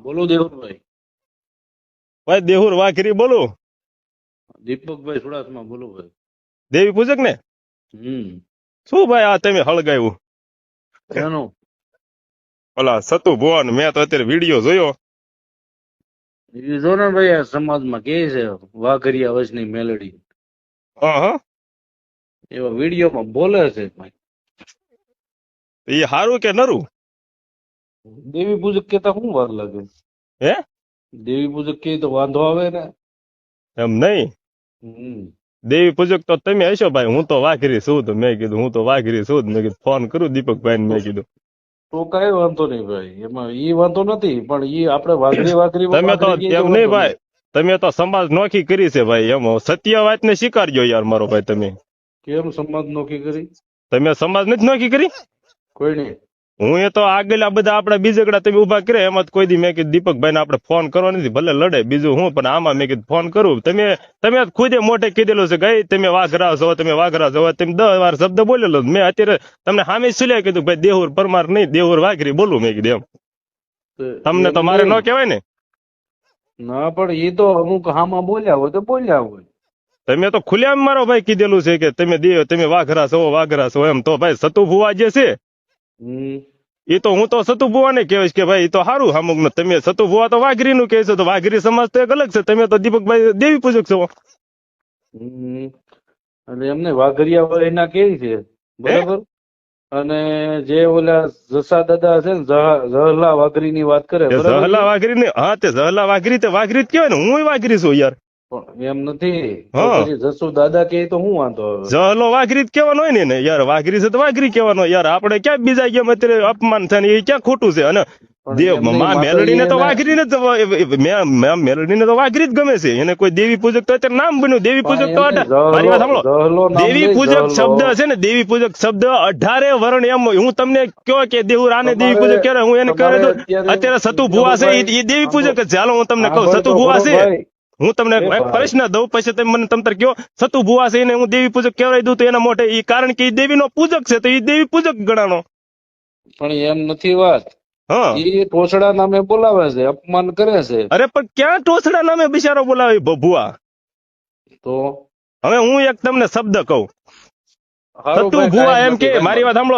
બોલો દેવરભાઈ. ભાઈ દેહુર વાઘરી બોલું. દીપકભાઈ સુડાસમા બોલો ભાઈ. દેવી પૂજક ને શું ભાઈ આ તમે હળગાવ્યું એનું ઓલા સતુ ભુવન? મેં તો અત્યારે વિડીયો જોયો. એ જો ને ભાઈ આ સમાજમાં કે છે વાઘરિયા વચની મેલડી હા હા, એવા વિડીયોમાં બોલે છે ભાઈ. એ હારું કે નરું? દેવી પૂજક કેતા શું વાર લાગે? હે દેવી પૂજક કે તો વાંધો આવે ને. એમ નહીં, હમ દેવી પૂજક તો તમે હશો ભાઈ. હું તો વાઘરી છું. તો મેં કીધું હું તો વાઘરી છું. મેં કીધું ફોન કરું દીપકભાઈ ને. મેં કીધું તો કઈ વાંધો નહીં ભાઈ, એમાં ઈ વાંધો નથી, પણ ઈ આપણે વાઘરી વાઘરી તમે તો વાઘરી કહીએ એમ નહીં ભાઈ, તમે તો સમાજ નોખી કરી છે ભાઈ. એમ સત્ય વાત ને સ્વીકારજો યાર મારો ભાઈ. તમે કેમ સમાજ નોકી કરી? તમે સમાજ નથી નોખી કરી? કોઈ નહીં. હું એ તો આગળ આ બધા આપડા બીજગડા તમે ઉભા કરે એમાં જ કોઈ દી મેં કીધું દીપકભાઈ ને આપણે ફોન કરવો નથી, ભલે લડે બીજું હું, પણ આમાં મેં કીધું ફોન કરું. તમે ખુદે મોઢે કીધેલું છે ગઈ તમે વાઘરા છો, તમે વાઘરા છો. તમે 10 વાર શબ્દ બોલેલો. મેં અત્યારે તમને સામે સુલ્યા કીધું ભાઈ દેહુર પરમાર નહીં, દેહુર વાઘરી બોલું. મેં કીધું એમ તમને તો મારે ન કહેવાય ને. ના પણ એ તો અમુક હામાં બોલ્યા હોય તો બોલ્યા હોય. તમે તો ખુલ્લેઆમ મારો ભાઈ કીધેલું છે કે તમે વાઘરા છો, વાઘરા છો. એમ તો ભાઈ સતુ ભુવા જે છે એ તો હું તો સતુ ભુવા ને કહેવાય કે ભાઈ એ તો સારું અમુક ને. તમે સતુ ભુવા તો વાઘરી નું કહે છે, તો વાઘરી સમાજ તો એક અલગ છે. તમે તો દીપકભાઈ દેવી પૂજક છો. અને એમને વાઘરિયા હોય એના કેવી છે બરાબર. અને જે ઓલા જસા દાદા છે ને જહલા વાઘરી ની વાત કરે બરાબર. જહલા વાઘરી ને, હા તે જહલા વાઘરી તે વાઘરી જ કહેવાય ને. હું વાઘરી છું યાર. પણ એમ નથી, હા. પછી જસુ દાદા કે તો હું વાંધો આવે? જહલો વાઘરી જ કહેવાનો હોય ને યાર. વાઘરી છે તો વાઘરી કહેવાનો યાર. આપણે ક્યાં બીજા કેમ અત્યારે અપમાન થાય ને એ ક્યાં ખોટું છે? અને માં મેલડીને તો વાઘરીને મેલડીને તો વાઘરી જ ગમે છે. એને કોઈ દેવી પૂજક તો અત્યારે નામ બન્યું દેવી પૂજક. તો મારી વાત સાંભળો, દેવી પૂજક શબ્દ છે ને, દેવી પૂજક શબ્દ 18 વર્ણ એમ હું તમને કહો કે દેવું આને દેવી પૂજક કહેવાય. હું એને કહે તો અત્યારે સતુ ભુવા છે એ દેવી પૂજક જ છે. હાલો હું તમને કહું સતુ ભુવા છે. હું તમને પ્રશ્ન દઉં પછી તમે મને તમતર કહો સતુ ભુવા છે એને હું દેવી પૂજક કહેવાય દઉં તો એના મોઢે એ કારણ કે એ દેવી નો પૂજક છે તો એ દેવી પૂજક ગણાનો. પણ એમ નથી વાત. હા, એ ટોચડા નામે બોલાવે છે, અપમાન કરે છે. અરે પણ ક્યાં ટોસડા નામે બિચારો બોલાવે ભુવા? તો હવે હું એક તમને શબ્દ કહું. હારું સતુ ભાઈ, ભુવા કાંઈ એમ નથી કે, ભાઈ. મારી વાત સાંભળો,